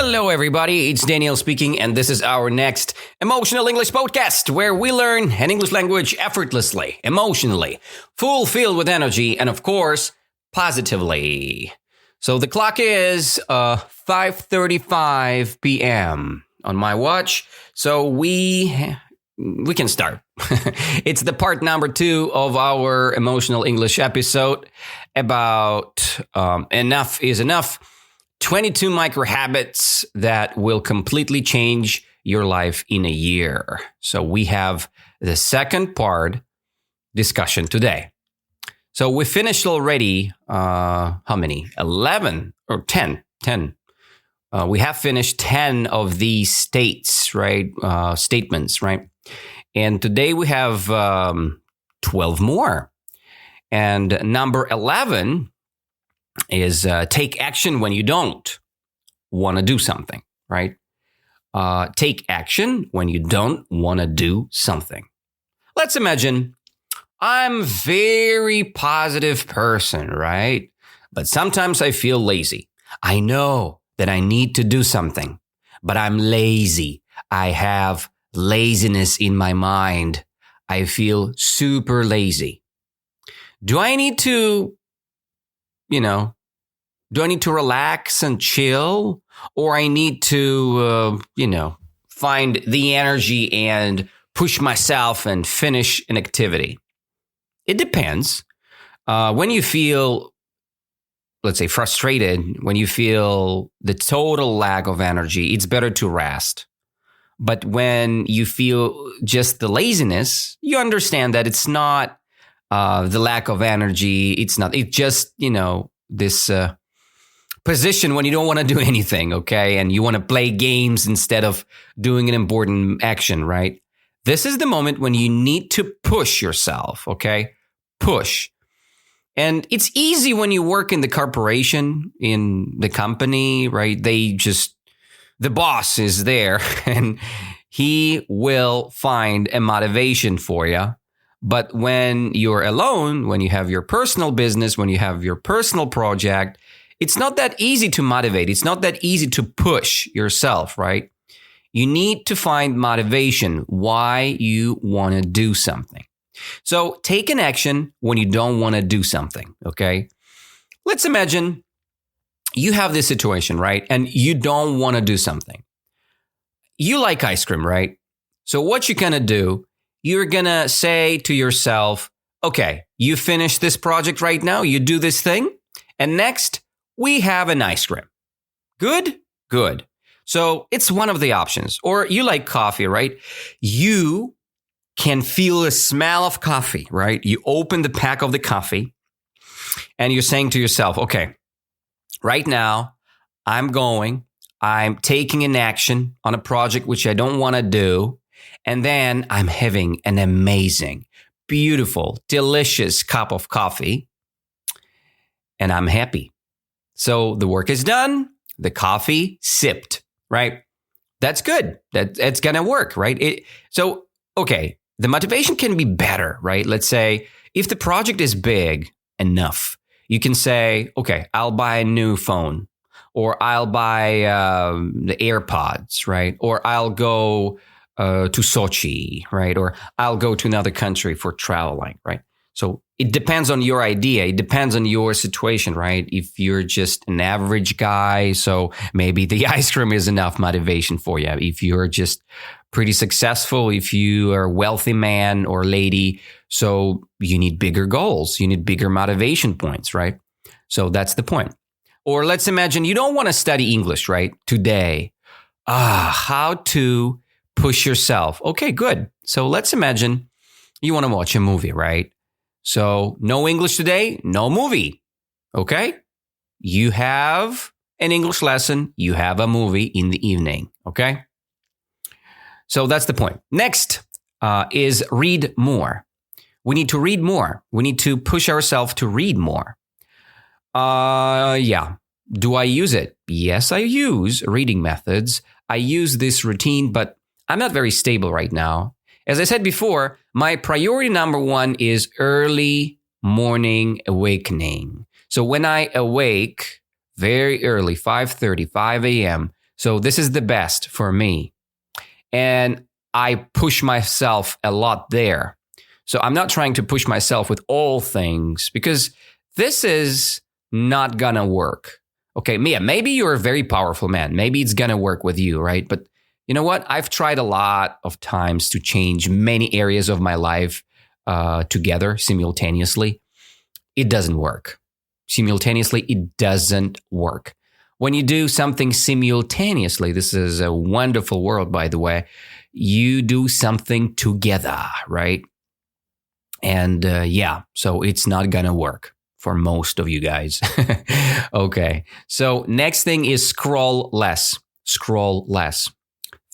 Hello, everybody. It's Daniel speaking, and this is our next Emotional English podcast, where we learn an English language effortlessly, emotionally, fulfilled with energy, and of course, positively. So the clock is 5:35 p.m. on my watch, so we can start. It's the part number 2 of our Emotional English episode about enough is enough. 22 microhabits that will completely change your life in a year. So we have the second part discussion today. So we finished already, how many? 11 or 10? 10. We have finished 10 of these statements, right? And today we have 12 more. And number 11 is take action when you don't want to do something, right? Take action when you don't want to do something. Let's imagine I'm a very positive person, right? But sometimes I feel lazy. I know that I need to do something, but I'm lazy. I have laziness in my mind. I feel super lazy. Do I need to relax and chill? Or I need to, find the energy and push myself and finish an activity? It depends. When you feel, let's say, frustrated, when you feel the total lack of energy, it's better to rest. But when you feel just the laziness, you understand that it's not the lack of energy. It's just, this position when you don't want to do anything, okay? And you want to play games instead of doing an important action, right? This is the moment when you need to push yourself, okay? Push. And it's easy when you work in the corporation, in the company, right? The boss is there and he will find a motivation for you. But when you're alone, when you have your personal business, when you have your personal project, it's not that easy to motivate. It's not that easy to push yourself, right? You need to find motivation, why you want to do something. So take an action when you don't want to do something, okay? Let's imagine you have this situation, right? And you don't want to do something. You like ice cream, right? So what you're going to do, you're going to say to yourself, okay, you finish this project right now, you do this thing, and next we have an ice cream. Good? Good. So it's one of the options. Or you like coffee, right? You can feel the smell of coffee, right? You open the pack of the coffee and you're saying to yourself, okay, right now I'm taking an action on a project which I don't want to do. And then I'm having an amazing, beautiful, delicious cup of coffee. And I'm happy. So the work is done. The coffee sipped, right? That's good. That's going to work, right? Okay, the motivation can be better, right? Let's say if the project is big enough, you can say, okay, I'll buy a new phone, or I'll buy the AirPods, right? Or I'll go to Sochi, right? Or I'll go to another country for traveling, right? So it depends on your idea. It depends on your situation, right? If you're just an average guy, so maybe the ice cream is enough motivation for you. If you're just pretty successful, if you are a wealthy man or lady, so you need bigger goals. You need bigger motivation points, right? So that's the point. Or let's imagine you don't want to study English, right? Today. How to push yourself. Okay, good. So let's imagine you want to watch a movie, right? So no English today, no movie. Okay? You have an English lesson. You have a movie in the evening. Okay? So that's the point. Next is read more. We need to read more. We need to push ourselves to read more. Yeah. Do I use it? Yes, I use reading methods. I use this routine, but I'm not very stable right now. As I said before, my priority number 1 is early morning awakening. So when I awake very early, 5:30, 5 a.m., So this is the best for me. And I push myself a lot there. So I'm not trying to push myself with all things because this is not gonna work. Okay, Mia, maybe you're a very powerful man. Maybe it's gonna work with you, right? But you know what? I've tried a lot of times to change many areas of my life together simultaneously. It doesn't work. Simultaneously, it doesn't work. When you do something simultaneously, this is a wonderful world, by the way, you do something together, right? And so it's not going to work for most of you guys. Okay. So next thing is scroll less. Scroll less.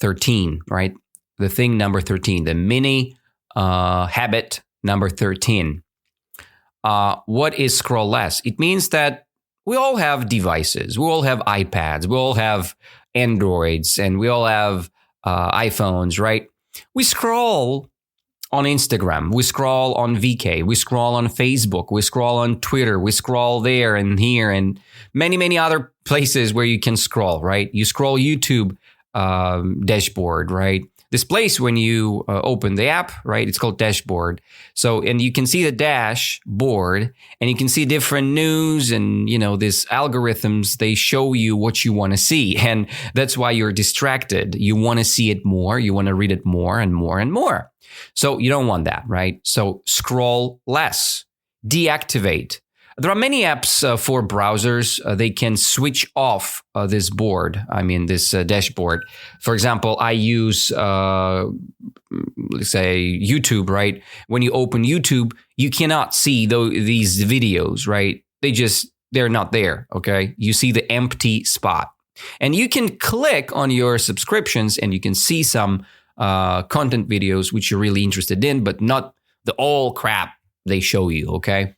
13, right? The thing number 13, the mini habit number 13. What is scroll less? It means that we all have devices. We all have iPads. We all have Androids, and we all have iPhones, right? We scroll on Instagram. We scroll on VK. We scroll on Facebook. We scroll on Twitter. We scroll there and here and many, many other places where you can scroll, right? You scroll YouTube dashboard, right? This place when you open the app, right? It's called dashboard. So, and you can see the dashboard and you can see different news and, these algorithms, they show you what you want to see. And that's why you're distracted. You want to see it more. You want to read it more and more and more. So you don't want that, right? So scroll less, deactivate. There are many apps for browsers. They can switch off this dashboard. For example, I use, let's say, YouTube, right? When you open YouTube, you cannot see these videos, right? They're not there, okay? You see the empty spot. And you can click on your subscriptions and you can see some content videos which you're really interested in, but not the all crap they show you, okay?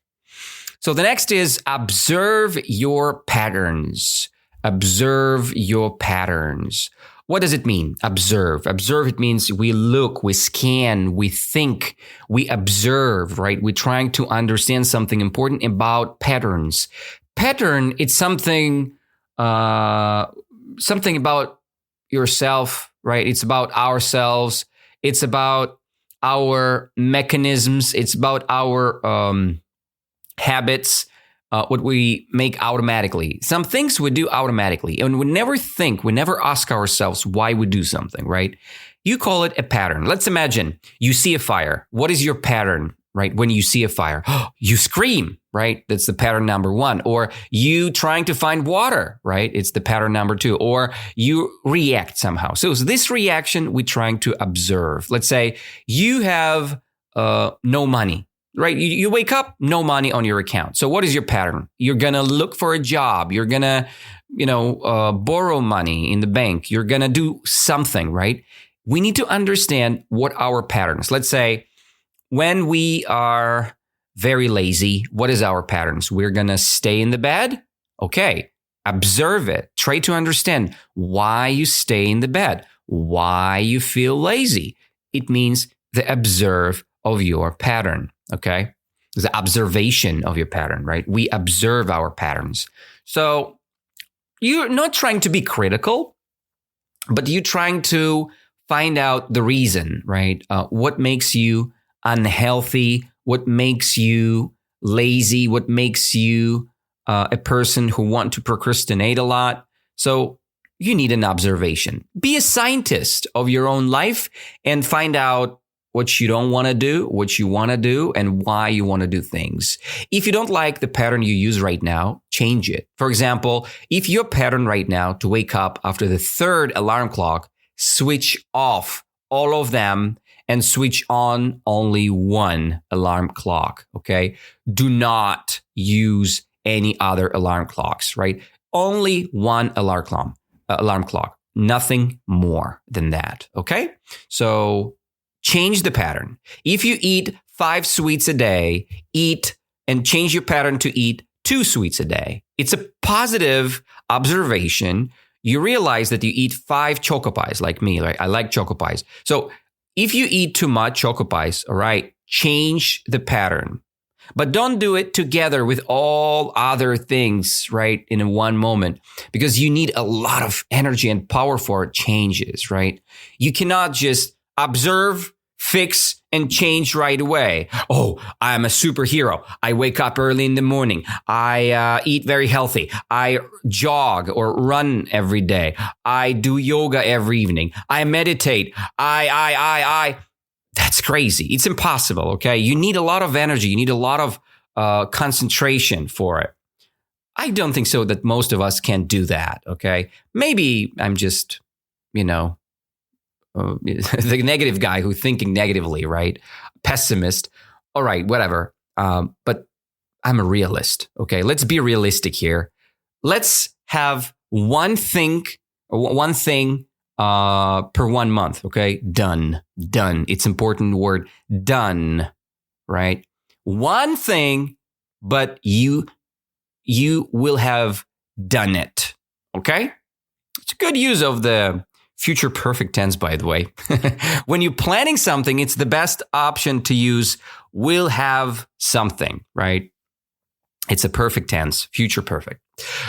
So the next is observe your patterns. Observe your patterns. What does it mean? Observe. Observe, it means we look, we scan, we think, we observe, right? We're trying to understand something important about patterns. Pattern, it's something about yourself, right? It's about ourselves. It's about our mechanisms. It's about our habits, what we make automatically. Some things we do automatically, and we never ask ourselves why we do something, right? You call it a pattern. Let's imagine you see a fire. What is your pattern, right? When you see a fire, you scream, right? That's the pattern number 1. Or you trying to find water, right? It's the pattern number 2. Or you react somehow. So this reaction we're trying to observe. Let's say you have no money. Right? You wake up, no money on your account. So what is your pattern? You're going to look for a job. You're going to, borrow money in the bank. You're going to do something, right? We need to understand what our patterns. Let's say when we are very lazy, what is our patterns? We're going to stay in the bed. Okay. Observe it. Try to understand why you stay in the bed, why you feel lazy. It means the observe of your pattern. Okay. The observation of your pattern, right? We observe our patterns. So you're not trying to be critical, but you're trying to find out the reason, right? What makes you unhealthy? What makes you lazy? What makes you a person who want to procrastinate a lot? So you need an observation. Be a scientist of your own life and find out what you don't want to do, what you want to do, and why you want to do things. If you don't like the pattern you use right now, change it. For example, if your pattern right now to wake up after the 3rd alarm clock, switch off all of them and switch on only one alarm clock, okay? Do not use any other alarm clocks, right? Only one alarm clock, nothing more than that, okay? So change the pattern. If you eat 5 sweets a day, eat and change your pattern to eat 2 sweets a day. It's a positive observation. You realize that you eat 5 choco pies like me, right? I like choco pies. So if you eat too much choco pies, all right, change the pattern. But don't do it together with all other things, right, in one moment, because you need a lot of energy and power for changes, right? You cannot just observe, fix, and change right away. Oh, I'm a superhero. I wake up early in the morning. I eat very healthy. I jog or run every day. I do yoga every evening. I meditate. I. That's crazy. It's impossible, okay? You need a lot of energy. You need a lot of concentration for it. I don't think so that most of us can do that, okay? Maybe I'm just, the negative guy who's thinking negatively, right? Pessimist. All right, whatever. But I'm a realist, okay? Let's be realistic here. Let's have one thing per 1 month, okay? Done. It's important word. Done, right? One thing, but you will have done it, okay? It's a good use of the future perfect tense, by the way. When you're planning something, it's the best option to use will have something, right? It's a perfect tense, future perfect.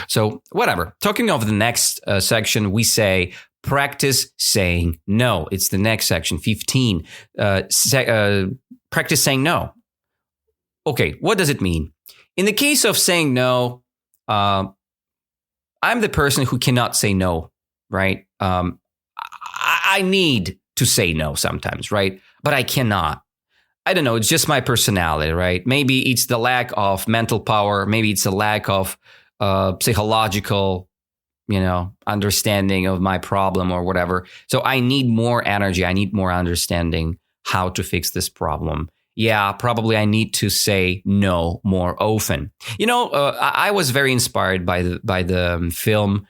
So whatever. Talking of the next section, we say practice saying no. It's the next section, 15. Practice saying no. Okay, what does it mean? In the case of saying no, I'm the person who cannot say no, right? I need to say no sometimes, right? But I cannot. I don't know. It's just my personality, right? Maybe it's the lack of mental power. Maybe it's a lack of psychological, understanding of my problem or whatever. So I need more energy. I need more understanding how to fix this problem. Yeah, probably I need to say no more often. I was very inspired by the film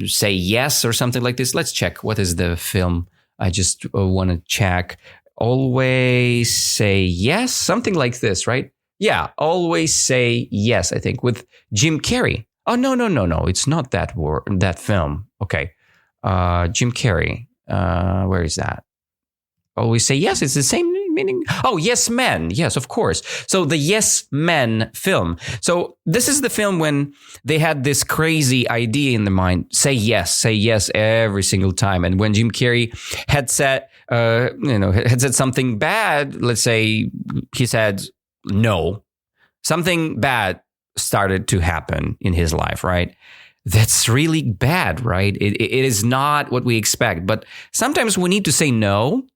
Say Yes or something like this. Let's check. What is the film? I just want to check. Always Say Yes, something like this, right? Yeah, Always Say Yes, I think, with Jim Carrey. Oh, no. It's not that film. Okay. Jim Carrey. Where is that? Always Say Yes. It's the same meaning. Oh, Yes Men. Yes, of course. So the Yes Men film. So this is the film when they had this crazy idea in the mind. Say yes every single time. And when Jim Carrey had said something bad, let's say he said no, something bad started to happen in his life, right? That's really bad, right? It is not what we expect. But sometimes we need to say no.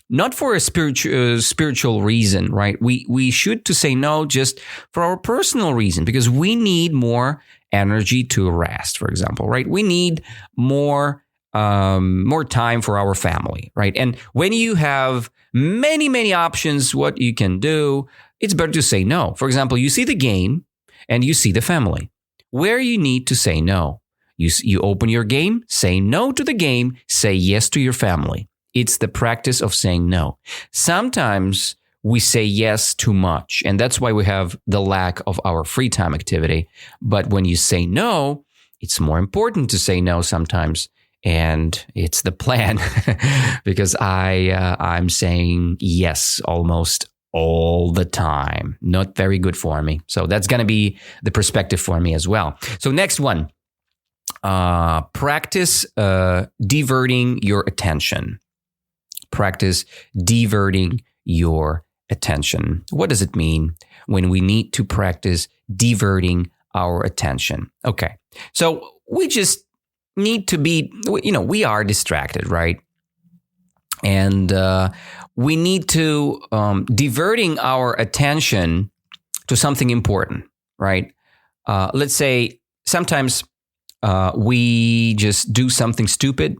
Not for a spiritual reason, right? We should to say no just for our personal reason, because we need more energy to rest, for example, right? We need more time for our family, right? And when you have many options, what you can do, it's better to say no. For example, you see the game and you see the family. Where you need to say no. You open your game, say no to the game, say yes to your family. It's the practice of saying no. Sometimes we say yes too much, and that's why we have the lack of our free time activity. But when you say no, it's more important to say no sometimes, and it's the plan because I'm saying yes almost all the time. Not very good for me. So that's going to be the perspective for me as well. So next one, practice diverting your attention. Practice diverting your attention. What does it mean when we need to practice diverting our attention? Okay. So we just need to be, we are distracted, right? And we need to diverting our attention to something important, right? Let's say sometimes we just do something stupid.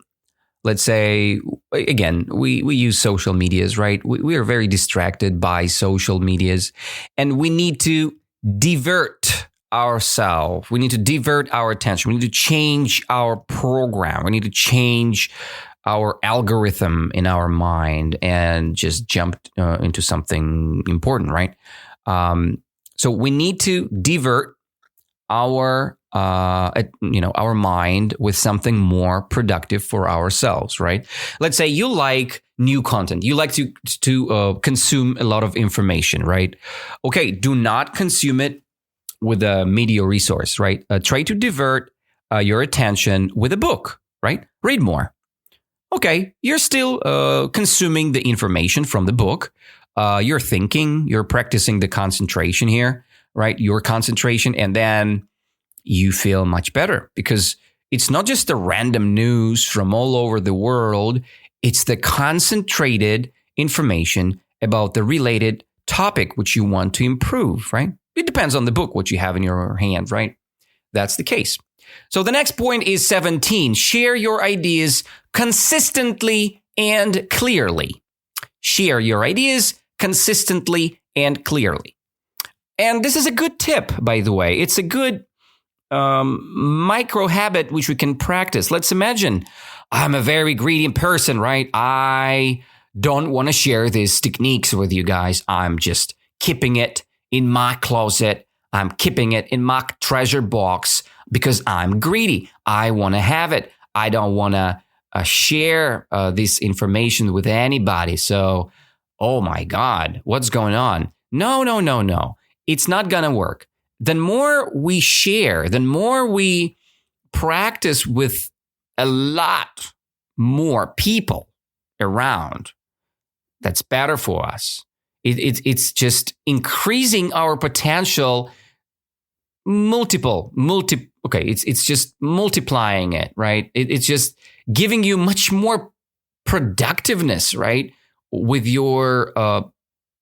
Let's say, again, we use social medias, right? We are very distracted by social medias, and we need to divert ourselves. We need to divert our attention. We need to change our program. We need to change our algorithm in our mind and just jump into something important, right? So we need to divert our mind with something more productive for ourselves, right? Let's say you like new content. You like to consume a lot of information, right? Okay, do not consume it with a media resource, right? Try to divert your attention with a book, right? Read more. Okay, you're still consuming the information from the book. You're thinking, you're practicing the concentration here, right? Your concentration, and then you feel much better because it's not just the random news from all over the world. It's the concentrated information about the related topic which you want to improve, right? It depends on the book, what you have in your hand, right? That's the case. So the next point is 17. Share your ideas consistently and clearly. Share your ideas consistently and clearly. And this is a good tip, by the way. It's a good micro habit which we can practice. Let's imagine I'm a very greedy person, right? I don't want to share these techniques with you guys. I'm just keeping it in my closet. I'm keeping it in my treasure box because I'm greedy. I want to have it. I don't want to share this information with anybody. So, oh my God, what's going on? No. It's not going to work. The more we share, the more we practice with a lot more people around, that's better for us. It's just increasing our potential okay, it's just multiplying it, right? It's just giving you much more productiveness, right? With your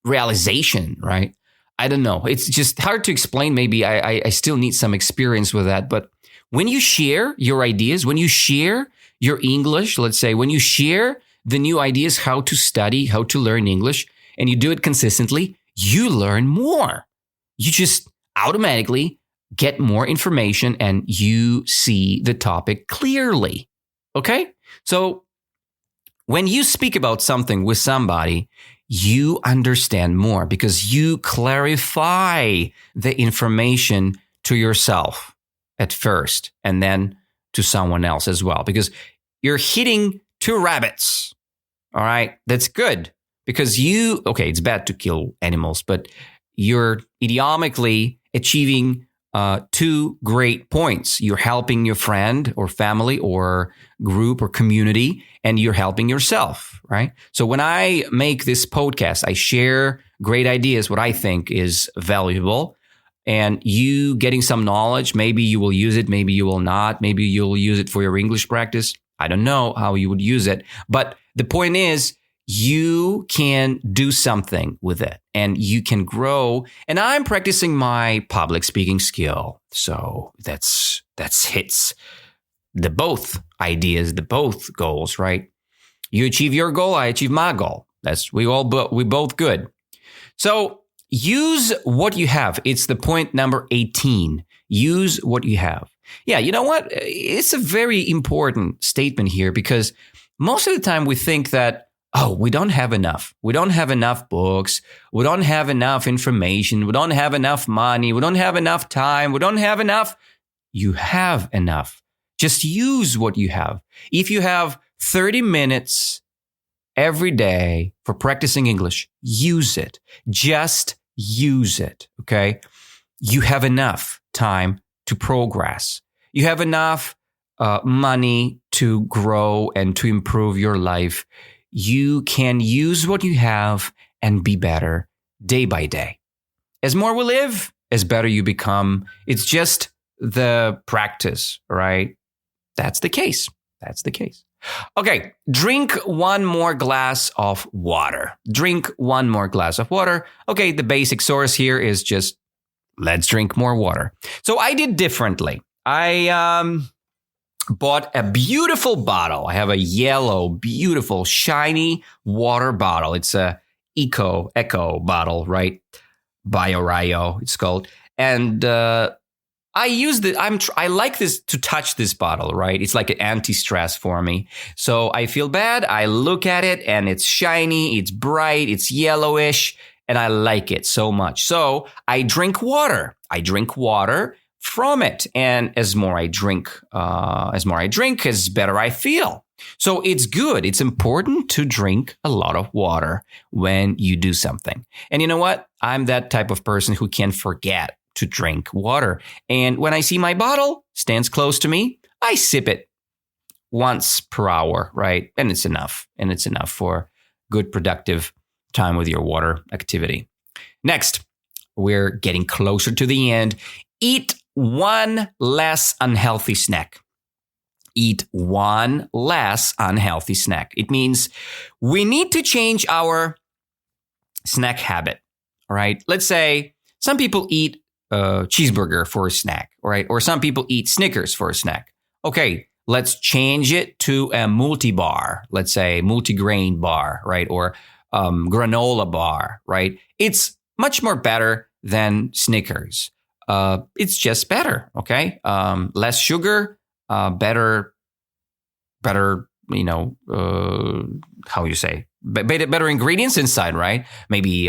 realization, right? I don't know. It's just hard to explain. Maybe I still need some experience with that. But when you share your ideas, when you share your English, let's say, when you share the new ideas, how to study, how to learn English, and you do it consistently, you learn more. You just automatically get more information and you see the topic clearly. Okay? So when you speak about something with somebody, you understand more because you clarify the information to yourself at first and then to someone else as well, because you're hitting two rabbits. All right. That's good because it's bad to kill animals, but you're idiomatically achieving two great points. You're helping your friend or family or group or community, and you're helping yourself, right? So when I make this podcast, I share great ideas, what I think is valuable, and you getting some knowledge. Maybe you will use it, maybe you will not. Maybe you'll use it for your English practice. I don't know how you would use it, but the point is, you can do something with it and you can grow. And I'm practicing my public speaking skill. So that's hits the both ideas, the both goals, right? You achieve your goal, I achieve my goal. We both good. So use what you have. It's the point number 18. Use what you have. Yeah, you know what? It's a very important statement here because most of the time we think that, we don't have enough. We don't have enough books. We don't have enough information. We don't have enough money. We don't have enough time. We don't have enough. You have enough. Just use what you have. If you have 30 minutes every day for practicing English, use it. Just use it, okay? You have enough time to progress. You have enough money to grow and to improve your life. You can use what you have and be better day by day. As more we live, as better you become. It's just the practice, right? That's the case. Okay, drink one more glass of water. Drink one more glass of water. Okay, the basic source here is just let's drink more water. So I did differently. I bought a beautiful bottle. I have a yellow, beautiful, shiny water bottle. It's a Eco bottle, right? BioRio, it's called. And I used it. I like this to touch this bottle, right? It's like an anti-stress for me. So I feel bad. I look at it and it's shiny, it's bright, it's yellowish, and I like it so much. So I drink water. from it. And as more I drink, as better I feel. So it's good. It's important to drink a lot of water when you do something. And you know what? I'm that type of person who can forget to drink water. And when I see my bottle stands close to me, I sip it once per hour, right? And it's enough. And it's enough for good, productive time with your water activity. Next, we're getting closer to the end. Eat one less unhealthy snack. Eat one less unhealthy snack. It means we need to change our snack habit, all right? Let's say some people eat a cheeseburger for a snack, all right? Or some people eat Snickers for a snack. Okay, let's change it to a multi-bar, let's say multi-grain bar, right? Or granola bar, right? It's much more better than Snickers. It's just better, okay? Less sugar, better, how you say, better ingredients inside, right? Maybe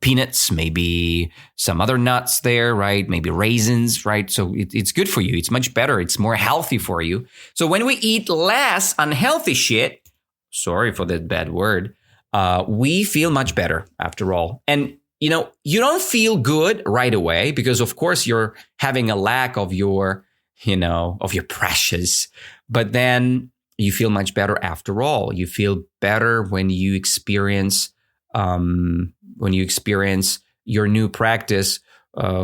peanuts, maybe some other nuts there, right? Maybe raisins, right? So it's good for you. It's much better. It's more healthy for you. So when we eat less unhealthy shit, sorry for that bad word, we feel much better after all. And you don't feel good right away because, of course, you're having a lack of your precious. But then you feel much better after all. You feel better when you experience your new practice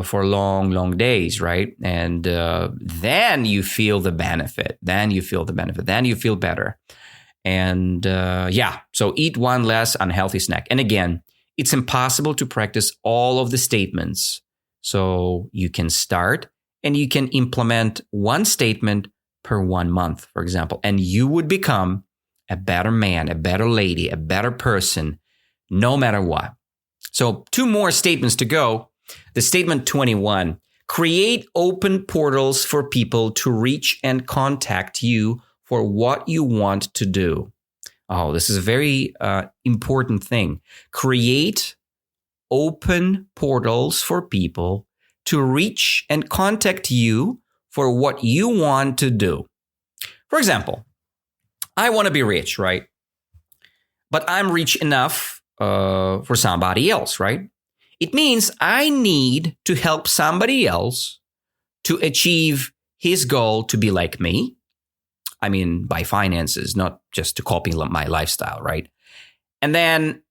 for long, long days, right? And then you feel the benefit. Then you feel better. And so eat one less unhealthy snack. And again, it's impossible to practice all of the statements. So you can start and you can implement one statement per 1 month, for example, and you would become a better man, a better lady, a better person, no matter what. So 2 more statements to go. The statement 21, create open portals for people to reach and contact you for what you want to do. Oh, this is a very important thing. Create open portals for people to reach and contact you for what you want to do. For example, I want to be rich, right? But I'm rich enough for somebody else, right? It means I need to help somebody else to achieve his goal to be like me. I mean, by finances, not just to copy my lifestyle, right? And then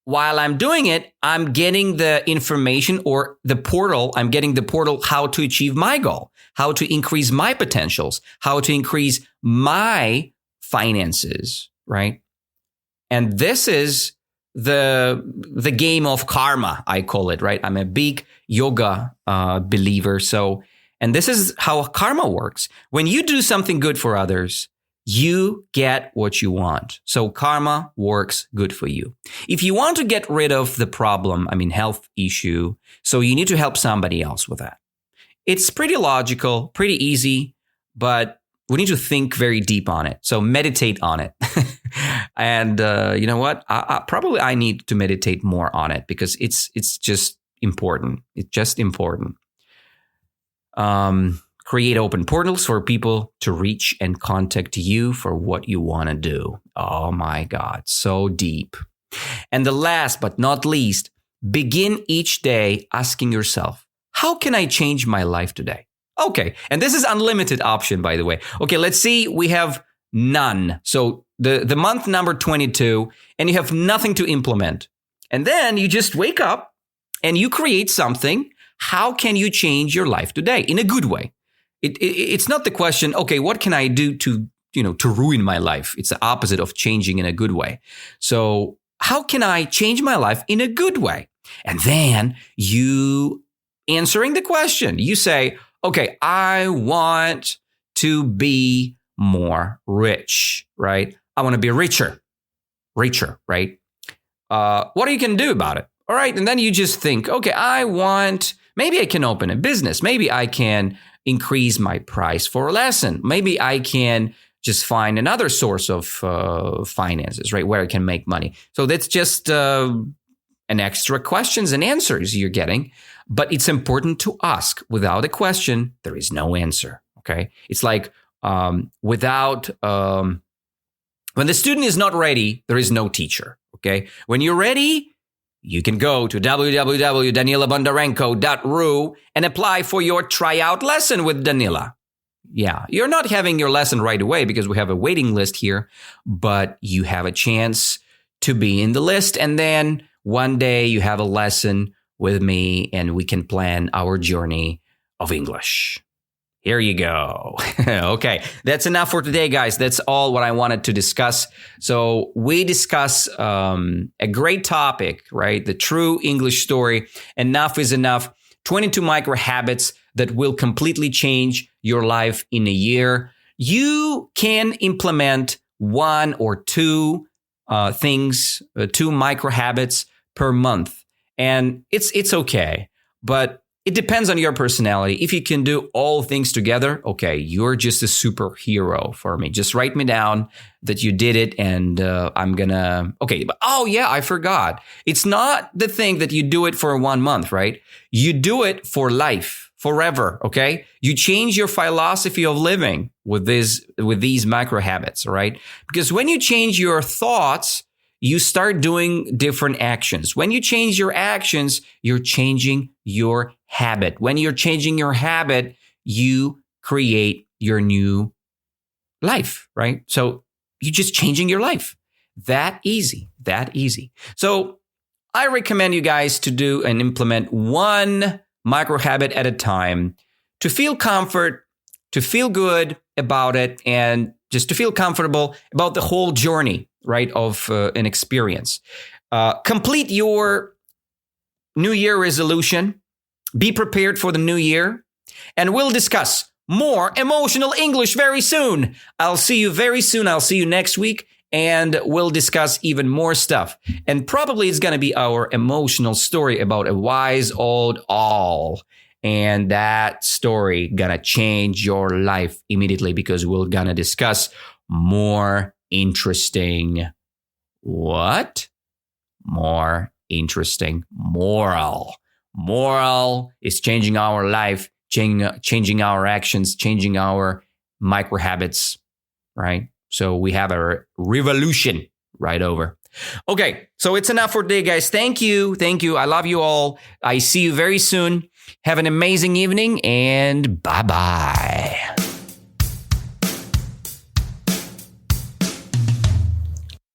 while I'm doing it, I'm getting the information or the portal. I'm getting the portal how to achieve my goal, how to increase my potentials, how to increase my finances, right? And this is the game of karma, I call it, right? I'm a big yoga believer. And this is how karma works. When you do something good for others, you get what you want. So karma works good for you. If you want to get rid of the problem, health issue, so you need to help somebody else with that. It's pretty logical, pretty easy, but we need to think very deep on it. So meditate on it. And you know what? I need to meditate more on it because it's just important. It's just important. Create open portals for people to reach and contact you for what you want to do. Oh my God, so deep. And the last but not least, begin each day asking yourself, how can I change my life today? Okay, and this is unlimited option, by the way. Okay, let's see, we have none. So the month number 22, and you have nothing to implement. And then you just wake up and you create something. How can you change your life today in a good way? It's not the question, okay, what can I do to ruin my life? It's the opposite of changing in a good way. So how can I change my life in a good way? And then you answering the question, you say, okay, I want to be more rich, right? I want to be richer, right? What are you going to do about it? All right. And then you just think, okay, maybe I can open a business. Maybe I can increase my price for a lesson. Maybe I can just find another source of finances, right, where I can make money. So that's just an extra questions and answers you're getting. But it's important to ask. Without a question, there is no answer. Okay. It's like when the student is not ready, there is no teacher. Okay. When you're ready, you can go to www.danilabondarenko.ru and apply for your tryout lesson with Danila. Yeah, you're not having your lesson right away because we have a waiting list here, but you have a chance to be in the list. And then one day you have a lesson with me and we can plan our journey of English. Here you go. Okay, that's enough for today, guys. That's all what I wanted to discuss. So we discuss a great topic, right? The true English story. Enough is enough. 22 micro habits that will completely change your life in a year. You can implement one or two things, two micro habits per month. And it's okay. But it depends on your personality. If you can do all things together, okay, you're just a superhero for me. Just write me down that you did it and I'm gonna, okay. But, oh yeah, I forgot. It's not the thing that you do it for 1 month, right? You do it for life, forever, okay? You change your philosophy of living with these micro habits, right? Because when you change your thoughts, you start doing different actions. When you change your actions, you're changing your habit. When you're changing your habit, you create your new life, right? So you're just changing your life. That easy. So I recommend you guys to do and implement one micro habit at a time to feel comfort, to feel good about it, and just to feel comfortable about the whole journey, right, of an experience. Complete your New Year resolution. Be prepared for the new year. And we'll discuss more emotional English very soon. I'll see you very soon. I'll see you next week. And we'll discuss even more stuff. And probably it's going to be our emotional story about a wise old owl. And that story gonna change your life immediately because we're gonna discuss more interesting moral. Moral is changing our life, changing our actions, changing our micro habits, right? So we have a revolution right over. Okay, so it's enough for today, guys. Thank you. I love you all. I see you very soon. Have an amazing evening and bye-bye.